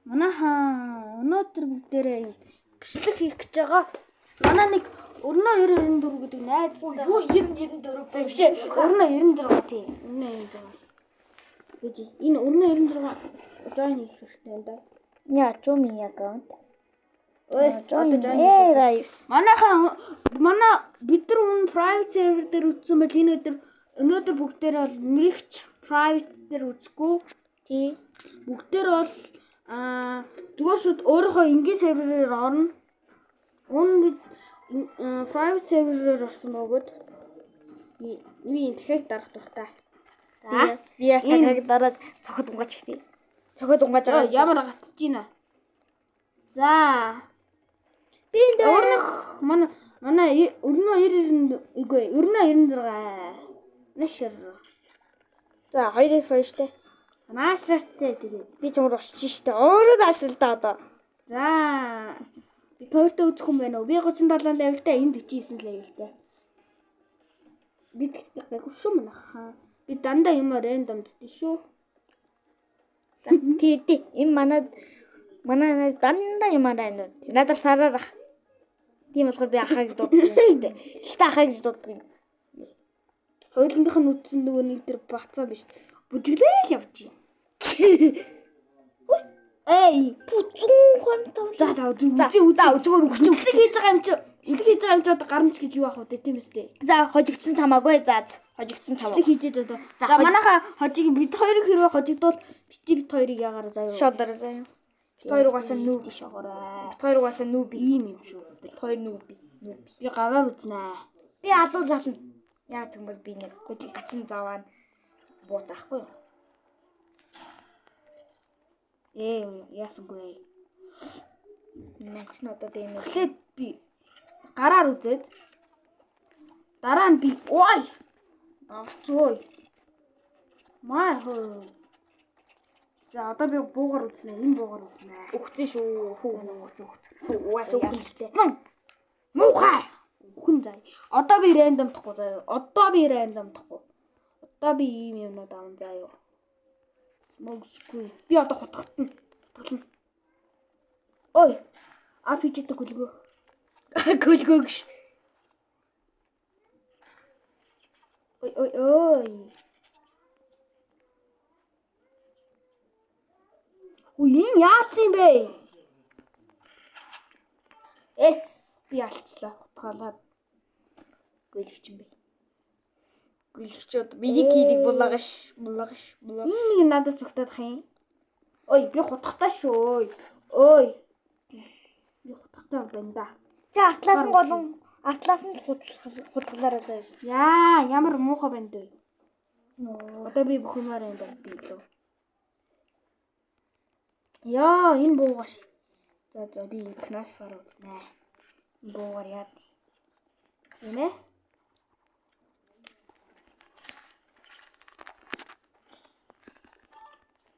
Манайхаа өнөөдөр бүгдээрээ бичлэг хийх гэж байгаа. Манай нэг өрнөө 994 гэдэг найз. Юу 994 бэ? Биш өрнөө 96 тийм. Өрнөө 96. Бэж энэ өрнөө 96 join хийх хэрэгтэй юм да. Яа, чумын аккаунт. Ой, одоо join. Lives. Манай бид нар өмнө private server дээр үзсэн байл энэ өнөөдөр бүгдээр бол нэрэгч private дээр үзэхгүй. Тий. Бүгдээр бол зүгээр шууд өөрийнхөө ингийн серверээр орно. Өмнө бид private server-ээр орсон бөгөөд би энэ дахиад дарах дуртай. Би яс дахиад дараад цохот унгаач гэсэн. Цохот унгааж байгаа. Ямар гатж байна. За. Би энэ Өөрнөх манай өрнөө 96. Нэшэр. За 2-оос 2 штэ. Наашраатай тэгээ. Би чамд очиж штэ. Өөрөө даашилтаа одоо. За. Би тоортой үзэх юм байна уу? Би 37 левелтэй, энэ 49 левелтэй. Би тэгтээ шүү манайхаа. Би дандаа юм рандом дтээ шүү. За тий. Энэ манай дандаа юм аа. Надаар сараарах. Тийм болохоор би ахаа гэж дууддаг юм штэ. Гэхдээ ахаа гэж дууддаг. Хойлондох нь үтсэн нөгөө нэг төр бацаа биш. Бүжиглээл явж байна. Эй, Пүцүүн хонтоо. за зүгээр өгч хийж байгаа юм чи. Ишлэг хийж байгаа юм чи одоо гарамч гэж юу ах вэ тийм үстэй. За хожигдсан чамаагүй. За хожигдсан чамаа. Ишлэг хийж одоо. За манайхаа хожиг бид хоёрыг хэрвээ хожигдвол бит хоёрыг ягараа заяа. Шоодороо заяа. Бит хоёр угаасаа нүүб биш агаарай. Бит хоёр угаасаа нүүб Ийм юм шүү. бит хоёр нүүб. Би гараар үзнэ. Би алуул ална. Яа тэгмэл би нэг гачин заваа буутаахгүй. Яасангүй. Нач нь одоо тийм ээ. Тэгэхээр би гараар үзээд дараа нь би ой. Давцгүй. Маа хөө. За одоо би буугаар үзнэ. Энэ буугаар үзнэ. Өгцөн шүү. Угаасаа үхэлтэй. Муухай. Хүн зай. Одоо би рандом тахгүй заяа. Одоо би ийм юмнууд аван заяа. Смогсгүй. Би одоо хутгатна. Ой. RPG-тэй гөлгөө. Гөлгөөш. Ой. Энэ яац юм бэ? Би алчлаа хутгаалаад. Гөлөгч юм бэ. Гөлөгчүүд миний килийг булгаш. Энэ нэг надад зүгтаадах юм. Ой, би хутгатаа шүү. Ой. Би хутгатаа байна да. Чи атлаас нь хутгалаараа заяа. Ямар муухай байна дөө. Одоо би бүх юмар юм байна гэлөө. Энэ буугаар. За би кнафаар узнаа. Буугаар яа. Инэ?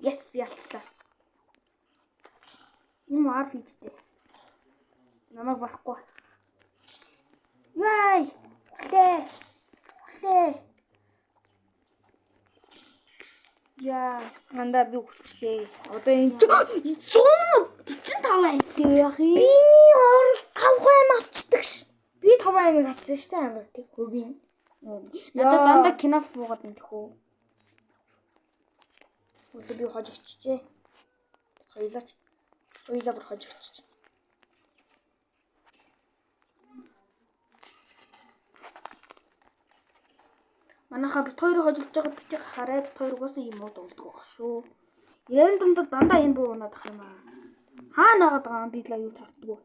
Yes, би алчлаа. Юм RPG-тэй. Намайг барахгүй. Яй! Хүлээ. Яа, Андаа би хүчтэй. одоо энэ 145 аймтай яах юм? Биний ор 5 аймаас чдаг ш. Би 5 аймыг хассан штэ амар тэг хөгийн. Надад дандаа киноф буугаад мэдэх үү? Үгүй би хожигчжээ. Хоёлаа бүр хожигчж. Манайхаа бит хоёр хожигдж байгаа битийг хараад бит хоёр угаасаа юм уу дуулдаг байх шүү. Ярен дундад дандаа энэ буу унаад ах юм аа. Хаана байгаа даа би л аюул тартдаг.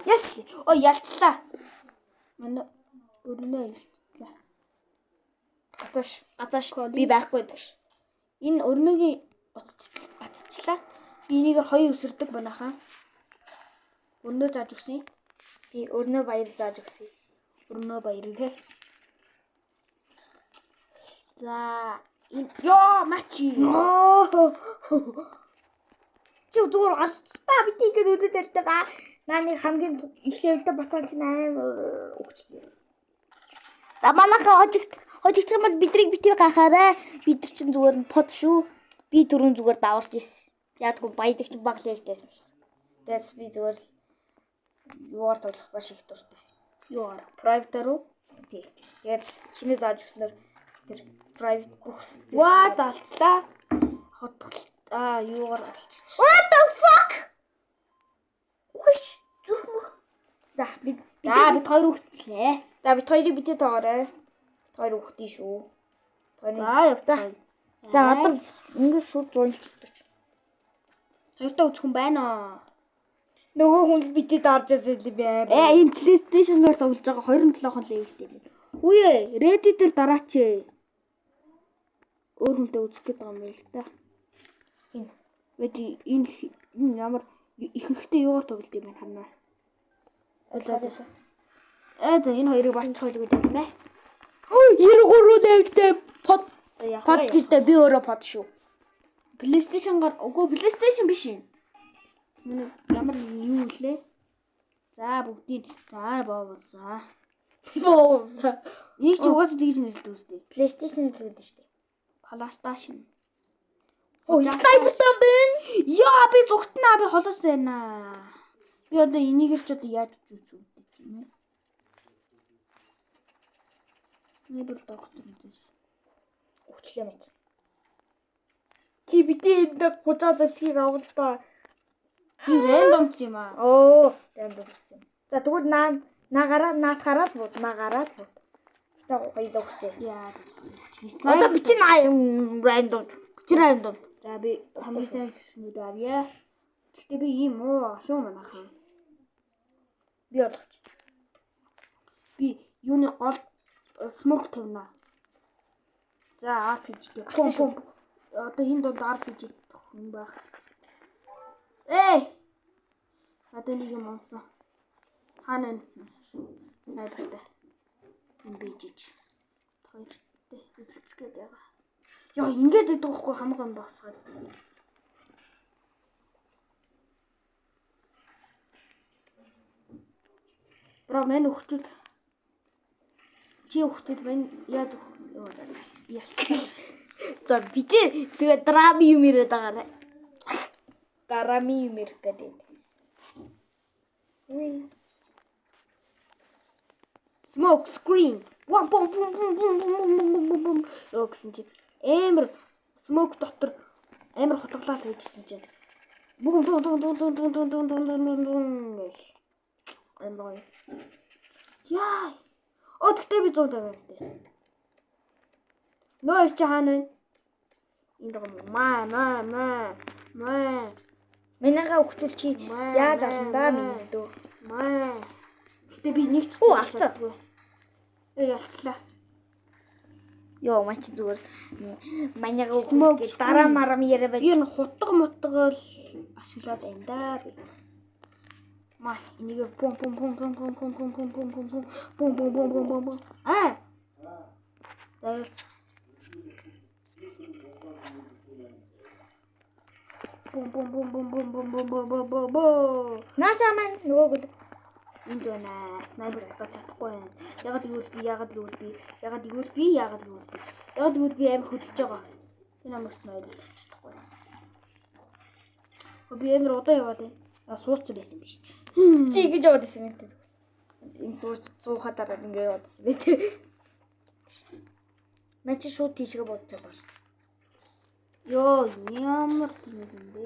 Yes. Ой ялцлаа. Манай өрнөө ялцлаа. Газааш би байхгүй дагш. Энэ өрнөгийн батчлаа. Би энийгээр хоёр өсөрдөг манайхаа. Өрнөө зааж өгсөн. Би өрнөө баяр зааж өгсөн. Өрнөө баяр гэ. За мачи. Чи зүгээр гарцтай битий гэдэг үдэд талтай ба. Нааны хамгийн их левелтэй бацаан чинь амар өгчлээ. За манайхаа хожигдох юм бол бидрийг битээ гахаарай. Бид нар чинь зүгээр нь под шүү. Би дөрөв зүгээр даварч ийсэн. Яадгүй баядаг чи баг левелтэйсэн биш. Тэгээс би зүгээр л юугаар тоглох ба шиг дуртай. Юугаар? Private руу? Тий. Тэгээд чиний зааж өгснөөр тэр private бүх What алцлаа? Юугаар алцчих. What the fuck? Үхш зүрх мөр. За бид бид хоёр үхтлээ. За бид хоёрыг битээ тоогоорой. Бид хоёр үхтий шүү. За. За одоо ингэ шууд зуунчдаг. Хоёртоо үзэх хүн байна аа. Нөгөө хүн л битээ даарж yazэл би аа. Энэ PlayStation-оор тоглож байгаа 27 левелтэй юм. Үе, Reddit дээр дараач. Өөр хүнтэй үзэх гээд байгаа юм л та. Энэ ямар ихэнхдээ юугаар тоглож юм бэ ханаа. За энэ хоёрыг бач хойлгоо тавина. 93 левелтэй под гэдэг би өөрөө под шүү. PlayStation-гаар PlayStation биш юм. Ямар юу лээ? За бүгдийг боовсаа. Энийг чи угаасаа тэгж нэрэлдэг үстэй. PlayStation л гэдэг шүү дээ. PlayStation. Sniper там байна. Яа би зүгтнаа би холоос байна. Би одоо энийгэр ч одоо яаж үзүүлэх юм бэ? Sniper доктор гэж. Өчлөө мэт. Чи битээ энэ гужаа завсгийг авал та. Би рандомч юм аа. Рандомч юм. За тэгвэл наатахаараа л бод. Гэтэ гоё өгчээ. Яа. Одоо би чи рандом. Рандом. За би хамгийн сайн сүнүүд авъя. Гэхдээ би ийм шүү манайхан. Би олгоч. Би юуны гол smoke тавина. За RPG дээр. Одоо энэ донд RPG хүн байх. Одоо нэг юм онсон. Хаана найдвартай. Энэ бийж. Хоёртой хэлцгээд байгаа. Яа ингэж идэх байхгүй хамаагүй юм багсгаад. Бро мен өгчүүд чи өгчүүд мен яаж ялч. За битээ тэгээ драми юм ирээд байгаа. Драми юм ирэх гэдэг. Smoke screen. Өгсөн чи амар smoke дотор амар хутгалаад байжсэн чинь. Амар. Яа. Тэгтээ би 150 байна. Нөө чи хаана вэ? Энд байгаа маа. Минийгаа өгчүүл чи яаж аландаа миний дөө. Гэтэ би нэг ч алцаа. Ялцлаа. Йоо мань чи зүгээр манайгаа өгөх дараа марам яриа байж. Энэ хутга ашиглаад байна да би. Маа энийг пум. Наашаа маань нөгөө энд байна. Снайпер татаж чадахгүй байна. Ягаад гэвэл би амар хөдөлж байгаа. Энэ амар снайпер татаж чадахгүй байна. Би амар удаа яваад байна. Суурч байсан биш. Чи ингэж яваад байсан юм тий. Энэ суухаа дараа ингэ яваад байсан бэ тий. Мэ чи шууд тийшгээ бодож байгаа шүү дээ. Йоо ямар тийм юм бэ?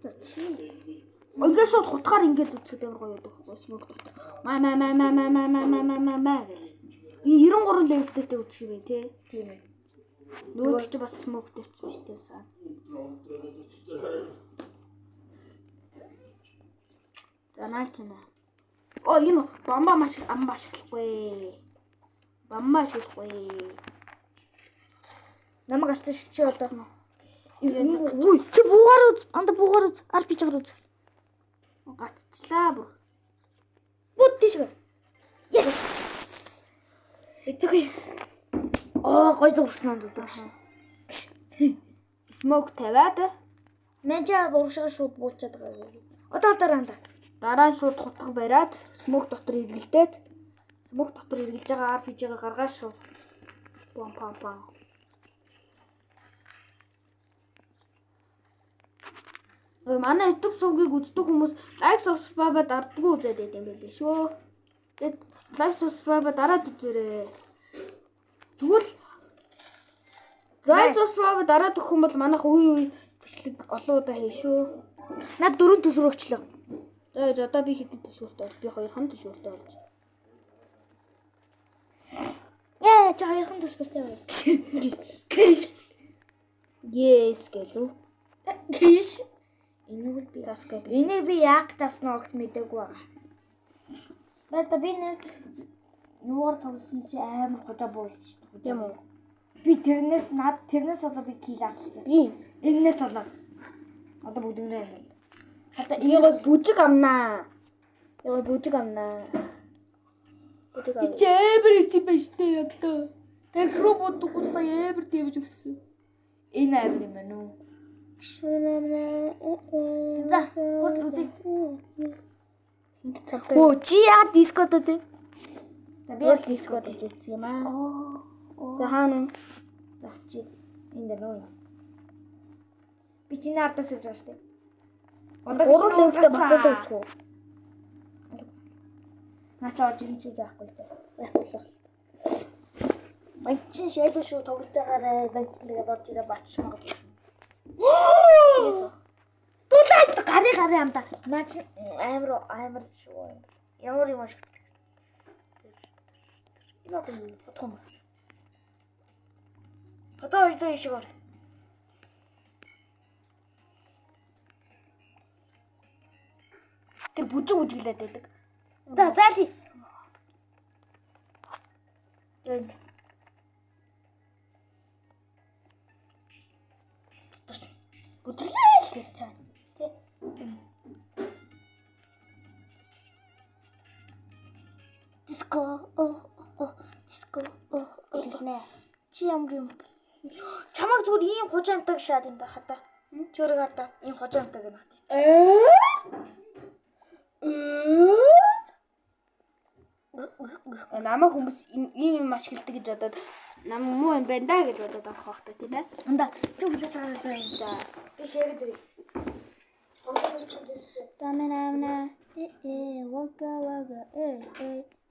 За чи ингээд шууд хутгаар ингээд үцхэд амар гоё байдаг байхгүй smoke дотор. Маа гэл. Энэ 93 левелтэй үцэх юм тий. Тийм ээ. Нөгөө чи бас smoke тавьчихсан биш үү саа. За наачна. Энэ бомба маш ашиглахгүй. Намайг алцсан шүү чи одоо. Үй чи буугаар үз. Буугаар үз. RPG-гаар үз. Гатчлаа бүр. Бут тийшээ. Yes. Эцэг. Гой дуурсан юм даа. Smoke тавиад. Мен ч урагшаа шууд буучаад байгаа. Одоо дараа нь шууд хутга бариад smoke дотор эргэлдээд smoke дотор эргэлж байгаа RPG-гаа гаргаад шууд пам. Ой манай YouTube сувгийг үздэг хүмүүс лайк subscribe дардггүй үзээд байт юм байлээ шүү. Тэгэд лайк subscribe дараад үзээрэй. Тэгвэл лайк subscribe дараад өгөх юм бол манайх үе бичлэг олон удаа хий шүү. Наад 4 төлөв өчлөө. За одоо би хэдэн төлөвтэй бол би 2 хан төлөвтэй болж. Яа, чи 2 хан төлөвтэй байна. Гэш. Yes гэлөө. Гэш. Энийг би Таскай. энийг би яг тавснаа огт мэдээгүй байгаа. Бата би нэг нуур тоглосон чи амар хожоо буусан шүү дээ. Тийм үү? Би тэрнээс болоо би кил алдсан. Би Эннээс болоод одоо бүгдээрээ юм. Одоо энийг бүжиг амнаа. Яа бүжиг амнаа. Бүжиг аа. Ичээр эцэг байж тээ одоо. Тэр робот уусаа эвэр дивж өгсөн. Энэ амир юм байна уу? За, хурд үзье. Оо, чи яа дискод үү? За би бол дискод үзсэн юм аа. За хаана вэ? За чи энэ дээр нөө. Би чиний ардаас явж байгаа шүү дээ. Одоо би Урал өвдө бацаад үзэх үү? Наач орж ин чи заахгүй л байхгүй л. Баячин шийдэл шүү тоглож байгаарэ. Баячин тэгээд орж ирээ бачмаа. Ясо. Тулаад гари амта. Наач амар шүү. Ямар юм шиг. Энэ одоо юу бодох юм. Одоо өөдөө ишиг ор. Тэр бүжиглээд байдаг. За заали. Тэг. Бүжиглээ л тэр цаана. Тэг. Диско. Диско. Илнэ. Чи ямар юм? Чамаг зүгээр ийм хужаамтаг шаад юм ба хата. Чөрөг хата ийм хужаамтаг юм хата. Намаа хүмүүс ийм маш хэлдэг гэж бодоод нам муу юм байна да гэж бодоод авах байх та тийм ээ. Анда чи хүлээж байгаа заа юм да. Би шээг дэрэг. Заманамна вага вага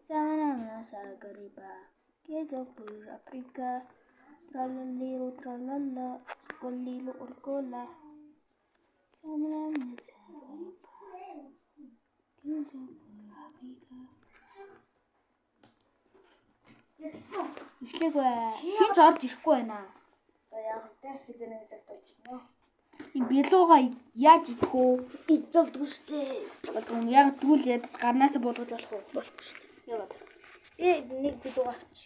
заманамна сагариба кедо пур Африка тралалиро тралала коллило оркола заманамна сагариба кедо пур Африка. Эхлэх бай. Хинч орж ирэхгүй байна. За яах вэ? Хизэнэ цагт очиж нөө. Энэ билууга яаж идэх вэ? Идэлдгүй штэ. Болов яг дүүл ядаж гарнаас буулгаж болох уу? Болохгүй шүү дээ. Яваад. Нэг билүү авч.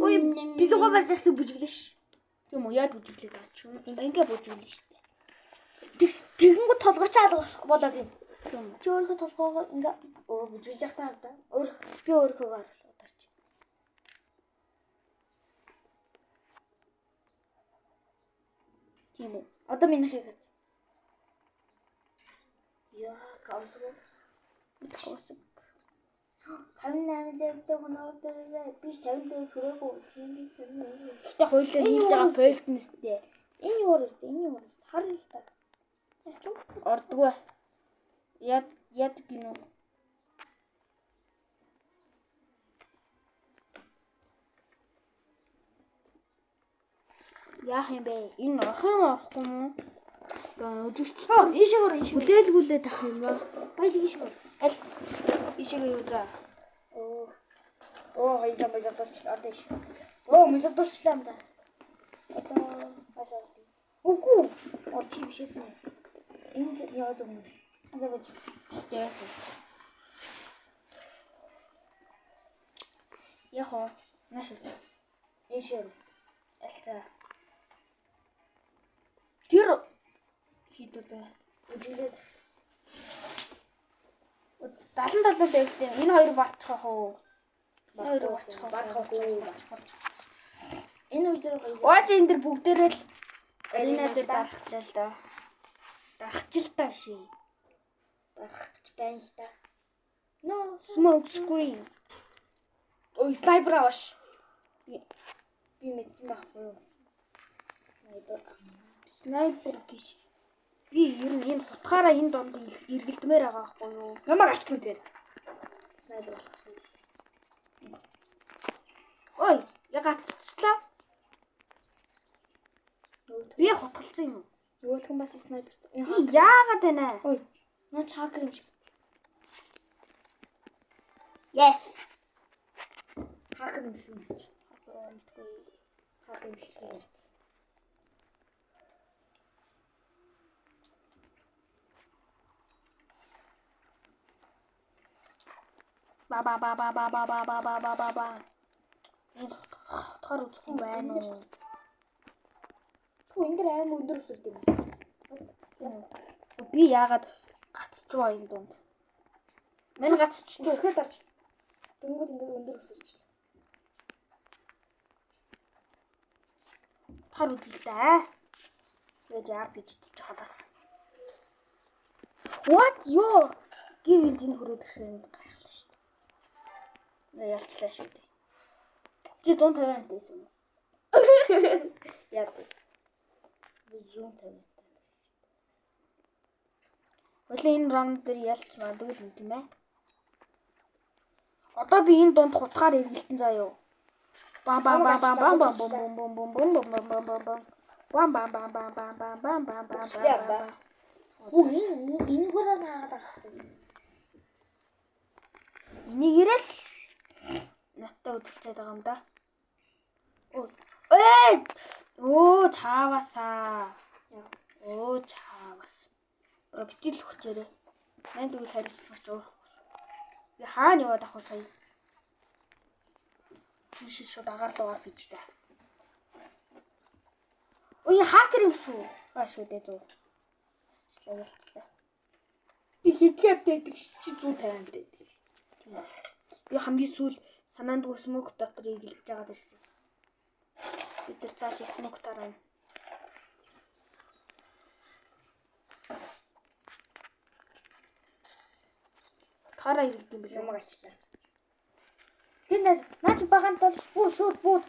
Ой, билүүга барьж яхад бүжиглээ ш. Тийм үү, яаж бүжиглээд байгаа ч юм. Ингээ бүжиглээ шүү дээ. Тэгэнгүүт толгойч алга болоод юм. Тийм. Чи өөрөө толгойгоо ингээ бүжиглж явах таа да. Би өөрөөгөө ударч. Тийм үү. Одоо минийх хийж. Яа, каусгүй. Тохиосоо. 58 левелтэй хоноод би 50 левел хүрээгүй. Гэтэ хоёулаа хийж байгаа фейлтнэстэй. Энэ юу вэ? Энэ юу вэ? Харна л та. Яач вэ? Ордгоо. Яд гинөө. Яах юм бэ? Энэ орох юм орохгүй юм уу? Үзэгч. Ийшээгээр Хүлээлгүүлээд ах юм ба. Баялаг ийшээгээр. Аль ишиг юу за. Хоёлаа болчихлоо. Одоо ийш. Мэлдүүлчлаа юм да. Одоо хашаа. Үгүй. Чи бишээсэн. Энд яваад өгнө. Одоо бож. Яасан. Яхоо. Маш их. Ийшээ. Алцаа. Тэр хийдүүдээ Үжилээд 77 дэвтэй. Энэ хоёр барчих уу? Хоёр барчих. Энэ үйл дээр гоё. Уус энэ дэр бүгдээрээ л арина дээр дарахчаал да. Дарахчил та ший. Дарахч байна л та. No smoke screen. Ой, снайпер аваш. Би мэдсэн байхгүй юу? Снайпер гэж. Би ер нь энэ хутгаараа энэ донд эргэлдмээр байгаа байхгүй юу? Намайг алцсан дээр. Снайпер болох юм. Ой, ягацчлаа. Би хутгалсан юм. Нөгөөх нь бас снайпер. Яагаад байна? Ой, наа хакер юм шиг. Yes. Хакер юм шүү. Хакер юм шиг. Ба. Энэ хутгаар үзэх юм байна уу? Түү энэ дэр аим өндөр өсөлт юм. Би яагаад гацчихваа энэ донд? Мань гацчих. Өсгөөд орж. Тэнгүүд ингээд өндөр өсөж. Хутгаар үзэл дээ. Тэгээд яар гэж идчих хадаас. What yo? Гівэнд энэ хөрөөд ирэхээр гайхалтай шүү дээ. Ялцлаа шүү дээ. Чи 150 байсан юм. Яа. Би 150. Өглөө энэ раунд дээр ялч маадаг л юм тийм ээ. Одоо би энэ донд хутгаар эргэлтэн заяа. Бам. Үгүй энэ хүрээ наагаад байгаа юм. Энийгээрэл наттай үдэлцээд байгаа юм да. Оо чаавасаа. Оо чаавас. Битэл хүчээрээ. Мэн тэгвэл хариуцлагч уурахгүй шүү. Би хаана яваад ах вэ сая? Тийш шууд агаарлуугаар бич та. Ой хакер юм шүү. Баа шүү дээ зүү. Ялцлаа. Би хэдгээр дэдэг чи 150 дэдэг. Би хамгийн сүүл санаанд смок дотор игэлж байгаад ирсэн. Бид тэр цааш смок тараа. Тараа иргэдэм бил юм аачлаа. Тэнд наач багаан тол шууд бууд.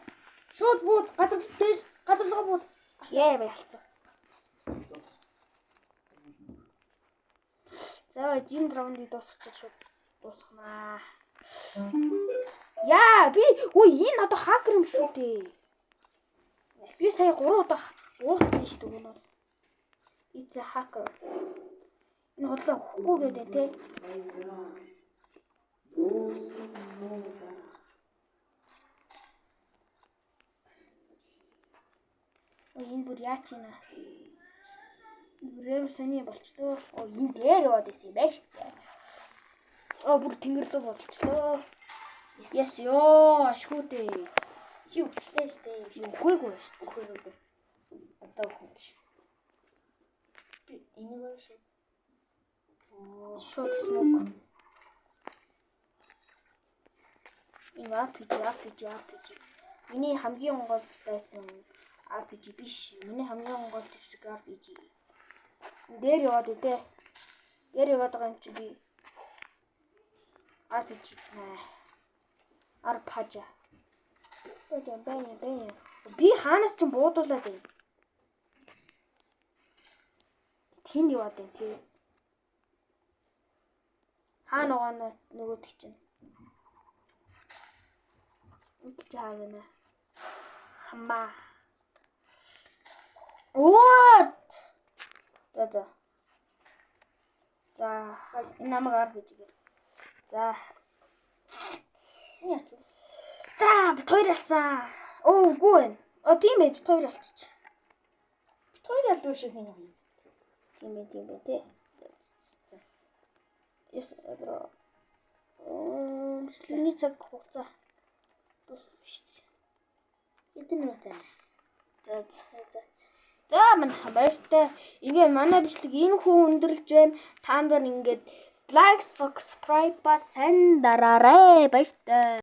Шууд бууд гадар дээр гадарлага бууд. Яа ялцсан. За энэ раундыг дуусгачих шууд дуусгана. Яа би энэ одоо хакер юм шүү дээ. Би сая 3 удаа уурсан шүү дээ өнөө. It's a hacker. Энэ хотлоо хөхгүй гэдэг те. Энэ бүр яач ийна. Бүрээр сони болчлоо. Энэ дээр яваад исэн юм байна шүү дээ. Бүр тэнгэр рүү болчлоо. Yes ёо ашгүйтэй. Чи өвчлээ штэ. Үгүйгүй шүү. Үгүй. Одоо үгүй. Би энийг шүү. Шууд смок. Энэ RPG. Миний хамгийн гол байсан RPG биш. Миний хамгийн гол зэвсэг RPG. Дээр яваад идэ. Дээр яваад байгаа юм чи би RPG нэ. Арпажа. Бэйн. Би хаанаас ч буудуулаад байна. Тэнд яваад байна тий. Хаана байгаа нөгөөдөг чинь. Үгүй хаана. Хамаа. What? За. Энэ намайг RPG гээ. За. Яач вэ? За, бит хоёр ялсан. Үгүй байна. Тийм ээ, бит хоёр ялчих. Бит хоёр ялдуу шиг юм. Тийм ээ тий. Яс бро. Сэлний цаг хугацаа. Дуусна шүү дээ. Хэдэн минут байна? За мань баяртай. Ингээ манай бичлэг энэ хүн өндөрлж байна. Та нар ингээд лайк, subscribe ба сайн дараарай. Баяртай.